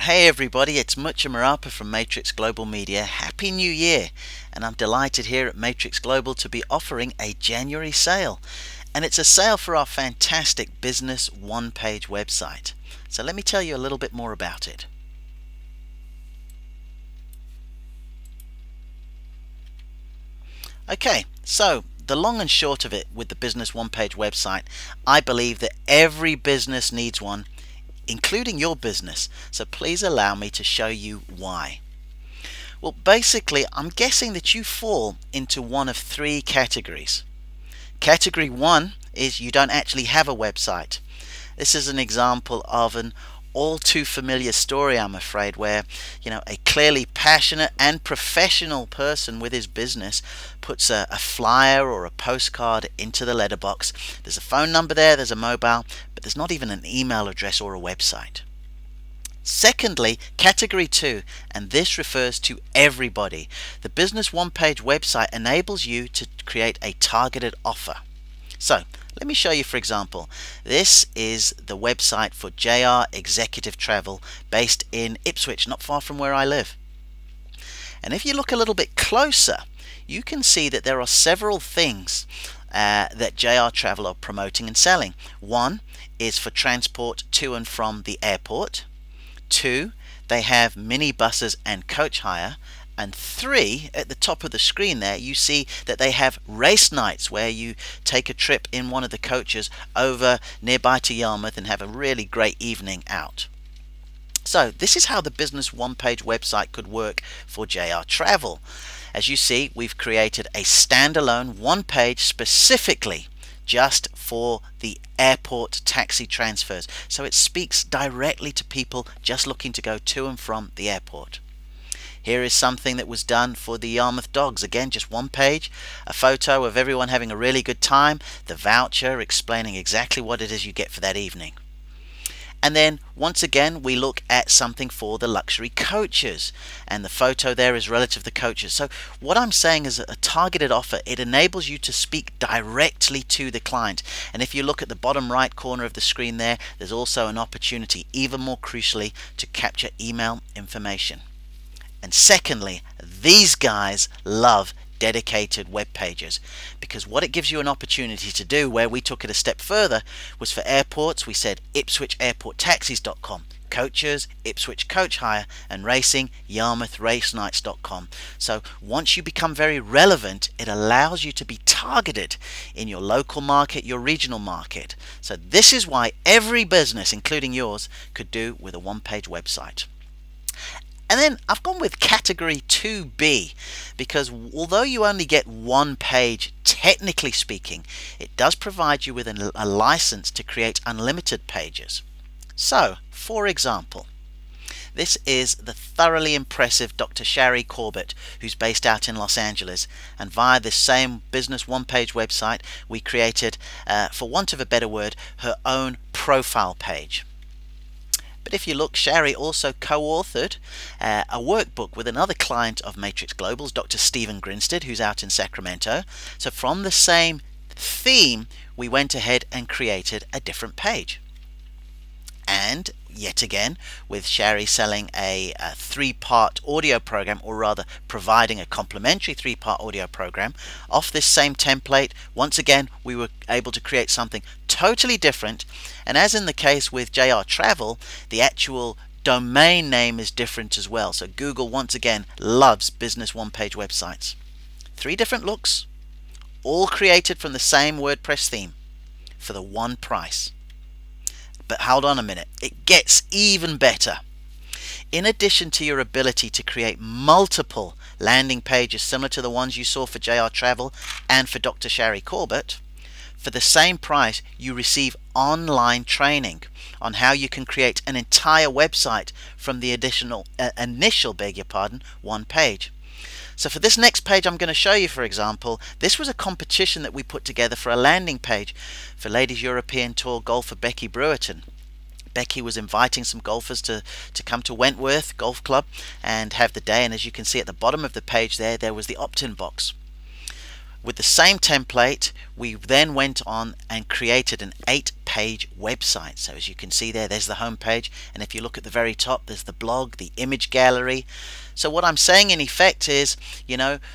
Hey everybody, it's Mucha Marapa from Matrix Global Media. Happy New Year! And I'm delighted here at Matrix Global to be offering a January sale. And it's a sale for our fantastic business one-page website. So let me tell you a little bit more about it. Okay, so the long and short of it with the business one-page website, I believe that every business needs one, including your business. So please allow me to show you why. Well, basically, I'm guessing that you fall into one of three categories. Category one is you don't actually have a website. This is an example of an all too familiar story, I'm afraid, where a clearly passionate and professional person with his business puts a flyer or a postcard into the letterbox. There's a phone number there, there's a mobile, but there's not even an email address or a website. Secondly, category two, and this refers to everybody. The business one-page website enables you to create a targeted offer. So let me show you, for example. This is the website for JR Executive Travel based in Ipswich, not far from where I live. And if you look a little bit closer, you can see that there are several things that JR Travel are promoting and selling. One is for transport to and from the airport. Two, they have minibuses and coach hire. And three, at the top of the screen there, you see that they have race nights where you take a trip in one of the coaches over nearby to Yarmouth and have a really great evening out. So this is how the business one-page website could work for JR Travel. As you see, we've created a standalone one-page specifically just for the airport taxi transfers. So it speaks directly to people just looking to go to and from the airport. Here is something that was done for the Yarmouth Dogs. Again, just one page, a photo of everyone having a really good time, the voucher explaining exactly what it is you get for that evening. And then once again we look at something for the luxury coaches, and the photo there is relative to the coaches. So what I'm saying is a targeted offer. It enables you to speak directly to the client. And if you look at the bottom right corner of the screen there, there's also an opportunity, even more crucially, to capture email information. And secondly, these guys love dedicated web pages, because what it gives you an opportunity to do, where we took it a step further, was for airports. We said IpswichAirportTaxis.com, coaches, Ipswich Coach Hire, and racing, YarmouthRaceNights.com. So once you become very relevant, it allows you to be targeted in your local market, your regional market. So this is why every business, including yours, could do with a one-page website. And then I've gone with category 2B, because although you only get one page, technically speaking, it does provide you with a license to create unlimited pages. So, for example, this is the thoroughly impressive Dr. Shari Corbett, who's based out in Los Angeles. And via this same business one-page website, we created, for want of a better word, her own profile page. But if you look, Shari also co-authored a workbook with another client of Matrix Global's, Dr. Stephen Grinstead, who's out in Sacramento. So from the same theme, we went ahead and created a different page. And yet again, with Shari selling a three-part audio program, or rather providing a complimentary three-part audio program off this same template, once again we were able to create something totally different. And as in the case with JR Travel, the actual domain name is different as well. So Google once again loves business one-page websites. Three different looks, all created from the same WordPress theme for the one price. But hold on a minute, it gets even better. In addition to your ability to create multiple landing pages similar to the ones you saw for JR Travel and for Dr. Shari Corbett, for the same price you receive online training on how you can create an entire website from the initial one page. So for this next page I'm going to show you, for example, this was a competition that we put together for a landing page for Ladies European Tour golfer Becky Brewerton. Becky was inviting some golfers to come to Wentworth Golf Club and have the day, and as you can see at the bottom of the page there was the opt-in box. With the same template, we then went on and created an 8-page page website. So as you can see there's the home page, and if you look at the very top, there's the blog, the image gallery. So what I'm saying in effect is,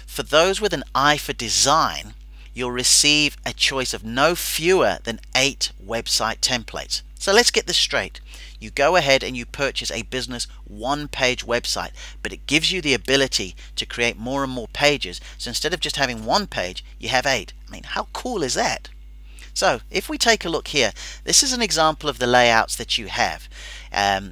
for those with an eye for design, you'll receive a choice of no fewer than 8 website templates. So let's get this straight. You go ahead and you purchase a business one-page website, but it gives you the ability to create more and more pages. So instead of just having 1 page, you have 8. I mean, how cool is that? So if we take a look here, this is an example of the layouts that you have.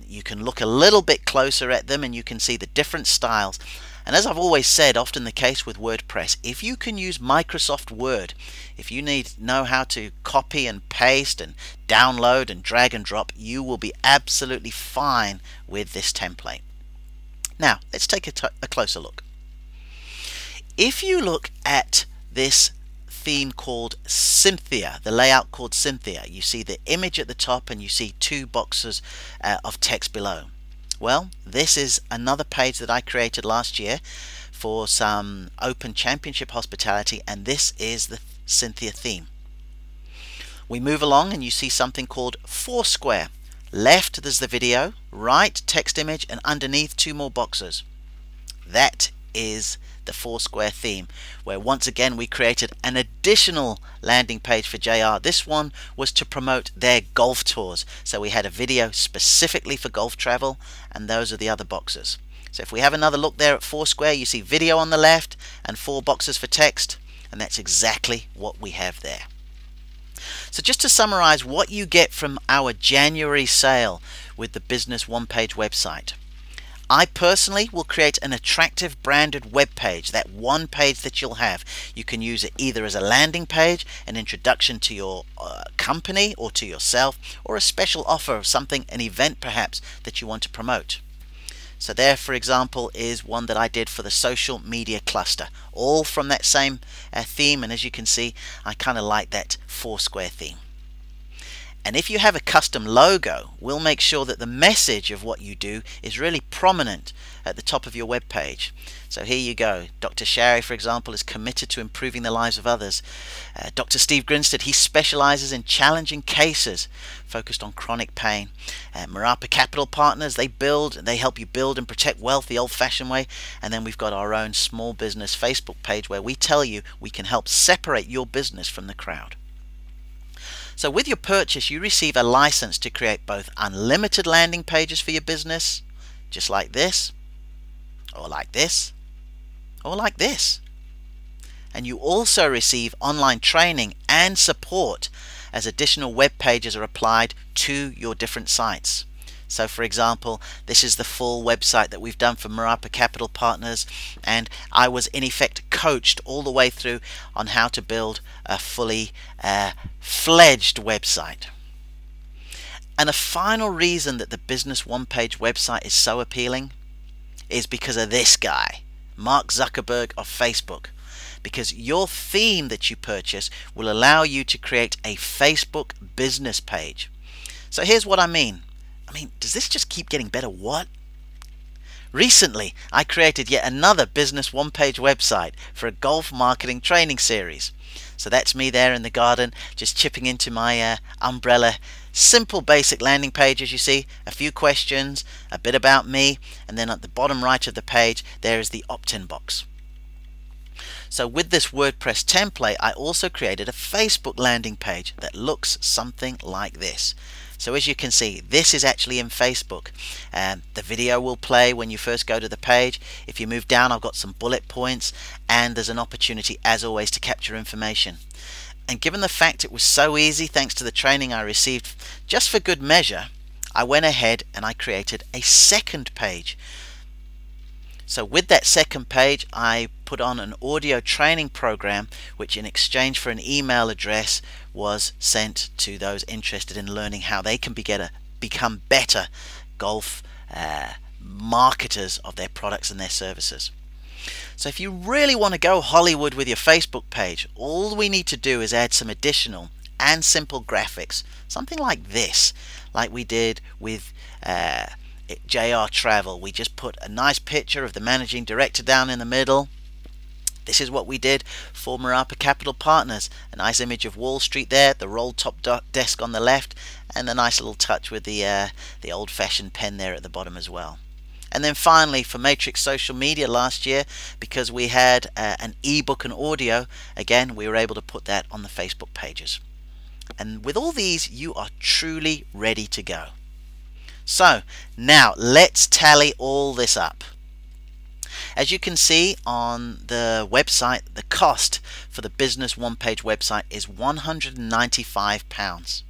You can look a little bit closer at them and you can see the different styles. And as I've always said, often the case with WordPress, if you can use Microsoft Word, if you know how to copy and paste and download and drag and drop, you will be absolutely fine with this template. Now, let's take a closer look. If you look at this theme called Cynthia, the layout called Cynthia, you see the image at the top and you see 2 boxes of text below. Well, this is another page that I created last year for some Open Championship hospitality, and this is the Cynthia theme. We move along and you see something called Foursquare. Left there's the video, right text image, and underneath 2 more boxes. That is the Foursquare theme, where once again we created an additional landing page for JR. This one was to promote their golf tours, so we had a video specifically for golf travel, and those are the other boxes. So if we have another look there at Foursquare, you see video on the left and 4 boxes for text, and that's exactly what we have there. So just to summarize what you get from our January sale with the business one-page website. I personally will create an attractive branded web page, that 1 page that you'll have. You can use it either as a landing page, an introduction to your company or to yourself, or a special offer of something, an event perhaps, that you want to promote. So there, for example, is one that I did for the social media cluster, all from that same theme, and as you can see, I kind of like that Foursquare theme. And if you have a custom logo, we'll make sure that the message of what you do is really prominent at the top of your web page. So here you go. Dr. Shari, for example, is committed to improving the lives of others. Dr. Steve Grinstead, he specializes in challenging cases focused on chronic pain. Marapa Capital Partners, they help you build and protect wealth the old-fashioned way. And then we've got our own small business Facebook page where we tell you we can help separate your business from the crowd. So with your purchase, you receive a license to create both unlimited landing pages for your business, just like this, or like this, or like this. And you also receive online training and support as additional web pages are applied to your different sites. So for example, this is the full website that we've done for Marapa Capital Partners, and I was in effect coached all the way through on how to build a fully fledged website. And a final reason that the business one-page website is so appealing is because of this guy, Mark Zuckerberg of Facebook. Because your theme that you purchase will allow you to create a Facebook business page. So here's what I mean, does this just keep getting better? What? Recently, I created yet another business one-page website for a golf marketing training series. So that's me there in the garden, just chipping into my umbrella. Simple basic landing page, as you see, a few questions, a bit about me, and then at the bottom right of the page, there is the opt-in box. So with this WordPress template, I also created a Facebook landing page that looks something like this. So as you can see, this is actually in Facebook. The video will play when you first go to the page. If you move down, I've got some bullet points, and there's an opportunity, as always, to capture information. And given the fact it was so easy, thanks to the training I received, just for good measure, I went ahead and I created a second page. So with that second page, I put on an audio training program, which in exchange for an email address was sent to those interested in learning how they can become better golf marketers of their products and their services. So if you really want to go Hollywood with your Facebook page, all we need to do is add some additional and simple graphics, something like this, like we did with JR Travel. We just put a nice picture of the managing director down in the middle. This is what we did for Marapa Capital Partners. A nice image of Wall Street there, the rolled top desk on the left, and the nice little touch with the old-fashioned pen there at the bottom as well. And then finally, for Matrix Social Media last year, because we had an ebook and audio, again, we were able to put that on the Facebook pages. And with all these, you are truly ready to go. So now let's tally all this up. As you can see on the website, the cost for the business one-page website is £195.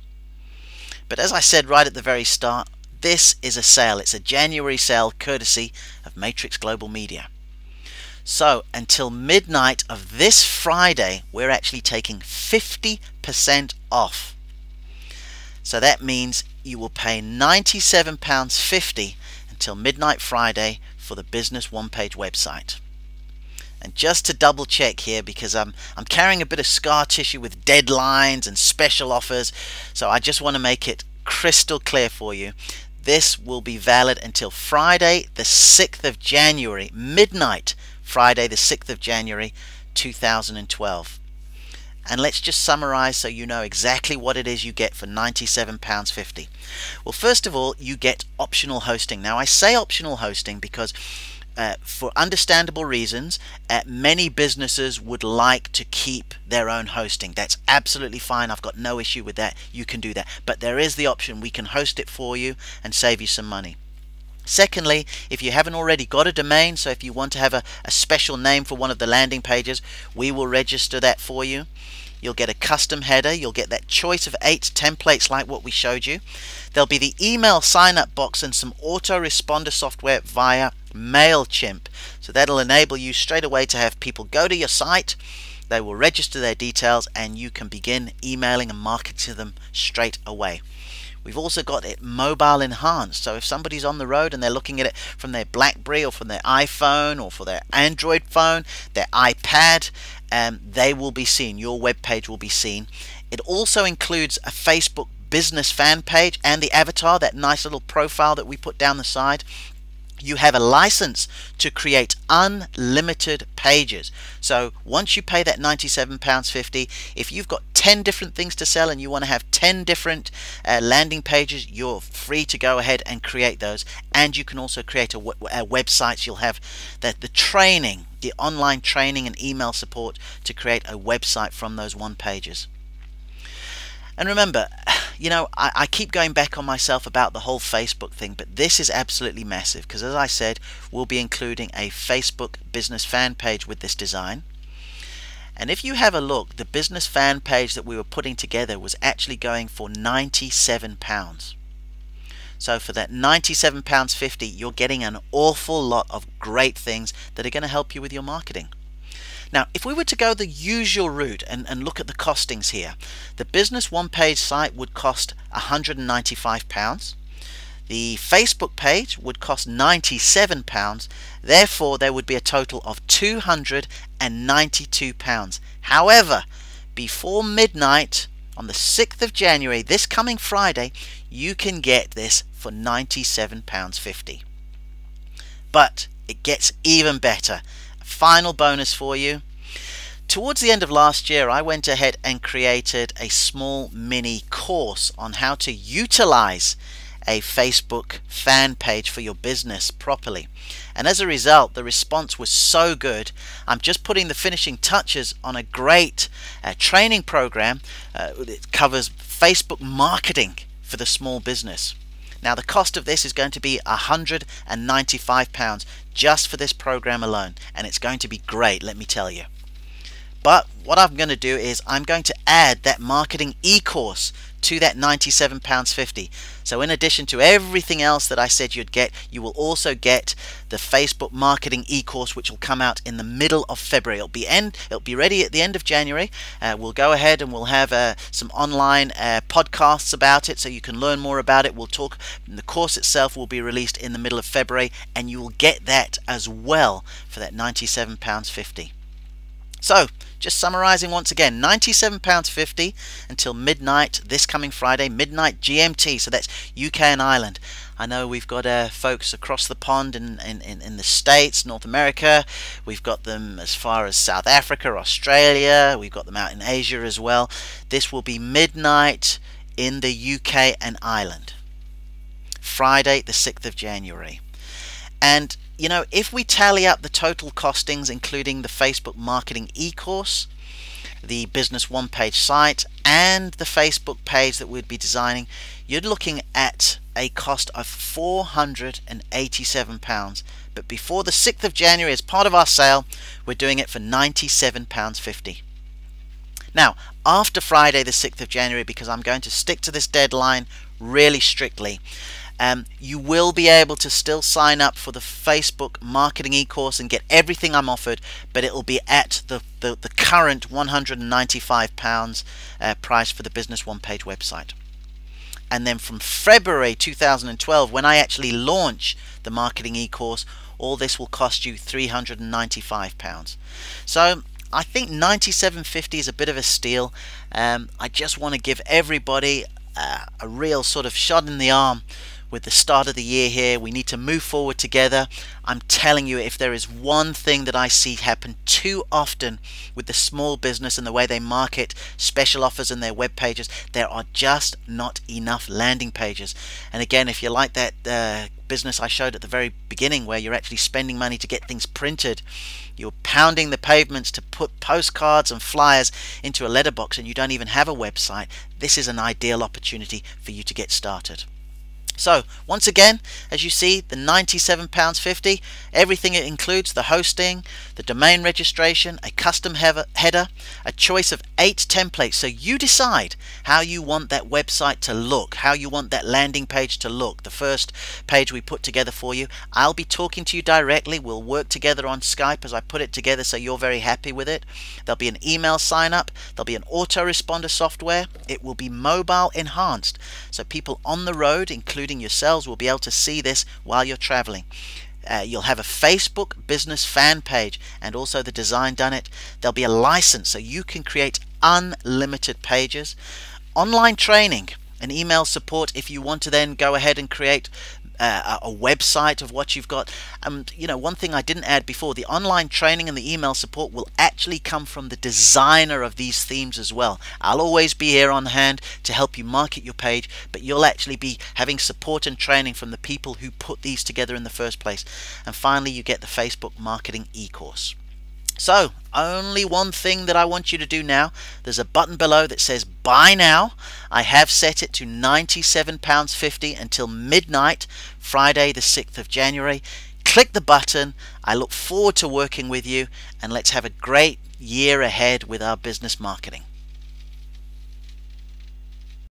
But as I said right at the very start, this is a sale. It's a January sale courtesy of Matrix Global Media. So until midnight of this Friday, we're actually taking 50% off. So that means you will pay £97.50 until midnight Friday for the business one-page website. And just to double check here, because I'm carrying a bit of scar tissue with deadlines and special offers, so I just want to make it crystal clear for you. This will be valid until Friday the 6th of January, midnight Friday the 6th of January 2012. And let's just summarize so you know exactly what it is you get for £97.50. Well, first of all, you get optional hosting. Now, I say optional hosting because for understandable reasons, many businesses would like to keep their own hosting. That's absolutely fine. I've got no issue with that. You can do that. But there is the option. We can host it for you and save you some money. Secondly, if you haven't already got a domain, so if you want to have a special name for one of the landing pages, we will register that for you. You'll get a custom header. You'll get that choice of 8 templates like what we showed you. There'll be the email sign-up box and some autoresponder software via MailChimp. So that'll enable you straight away to have people go to your site. They will register their details and you can begin emailing and marketing to them straight away. We've also got it mobile enhanced, so if somebody's on the road and they're looking at it from their BlackBerry or from their iPhone or for their Android phone, their iPad, they will be seen. Your web page will be seen. It also includes a Facebook business fan page and the avatar, that nice little profile that we put down the side. You have a license to create unlimited pages. So once you pay that £97.50, if you've got 10 different things to sell and you want to have 10 different landing pages, you're free to go ahead and create those. And you can also create a website. You'll have the training, the online training and email support to create a website from those one pages. And remember, you know, I keep going back on myself about the whole Facebook thing, but this is absolutely massive because, as I said, we'll be including a Facebook business fan page with this design. And if you have a look, the business fan page that we were putting together was actually going for £97. So for that £97.50, you're getting an awful lot of great things that are going to help you with your marketing. Now, if we were to go the usual route and look at the costings here, the business one-page site would cost £195. The Facebook page would cost £97. Therefore, there would be a total of £292. However, before midnight on the 6th of January, this coming Friday, you can get this for £97.50. But it gets even better. Final bonus for you. Towards the end of last year, I went ahead and created a small mini course on how to utilize a Facebook fan page for your business properly. And as a result, the response was so good. I'm just putting the finishing touches on a great training program. It covers Facebook marketing for the small business. Now, the cost of this is going to be £195 just for this program alone, and it's going to be great, let me tell you. But what I'm going to do is I'm going to add that marketing e-course to that £97.50. So in addition to everything else that I said you'd get, you will also get the Facebook marketing e-course, which will come out in the middle of February. It'll be ready at the end of January. We'll go ahead and we'll have some online podcasts about it, so you can learn more about it. We'll talk. The course itself will be released in the middle of February, and you will get that as well for that £97.50. So, just summarizing once again, £97.50 until midnight this coming Friday, midnight GMT, so that's UK and Ireland. I know we've got folks across the pond in the States, North America. We've got them as far as South Africa, Australia. We've got them out in Asia as well. This will be midnight in the UK and Ireland. Friday the 6th of January. And you know, if we tally up the total costings, including the Facebook marketing e-course, the business one-page site, and the Facebook page that we'd be designing, you're looking at a cost of £487. But before the 6th of January, as part of our sale, we're doing it for £97.50. Now, after Friday the 6th of January, because I'm going to stick to this deadline really strictly, you will be able to still sign up for the Facebook marketing e-course and get everything I'm offered, but it will be at the current £195 price for the business one-page website. And then from February 2012, when I actually launch the marketing e-course, all this will cost you £395. So I think $97.50 is a bit of a steal. I just want to give everybody a real sort of shot in the arm with the start of the year here. We need to move forward together. I'm telling you, if there is one thing that I see happen too often with the small business and the way they market special offers in their web pages, there are just not enough landing pages. And again, if you like that business I showed at the very beginning, where you're actually spending money to get things printed, you're pounding the pavements to put postcards and flyers into a letterbox, and you don't even have a website, this is an ideal opportunity for you to get started. So once again, as you see, the £97.50, everything it includes: the hosting, the domain registration, a custom header, a choice of 8 templates. So you decide how you want that website to look, how you want that landing page to look. The first page we put together for you, I'll be talking to you directly. We'll work together on Skype as I put it together, so you're very happy with it. There'll be an email sign up, there'll be an autoresponder software. It will be mobile enhanced, so people on the road, including yourselves, will be able to see this while you're traveling. You'll have a Facebook business fan page, and also the design done it. There'll be a license so you can create unlimited pages, online training, and email support if you want to then go ahead and create a website of what you've got. You know, one thing I didn't add before, the online training and the email support will actually come from the designer of these themes as well. I'll always be here on hand to help you market your page, but you'll actually be having support and training from the people who put these together in the first place. And finally, you get the Facebook marketing e-course. So only one thing that I want you to do now. There's a button below that says buy now. I have set it to £97.50 until midnight, Friday the 6th of January. Click the button. I look forward to working with you, and let's have a great year ahead with our business marketing.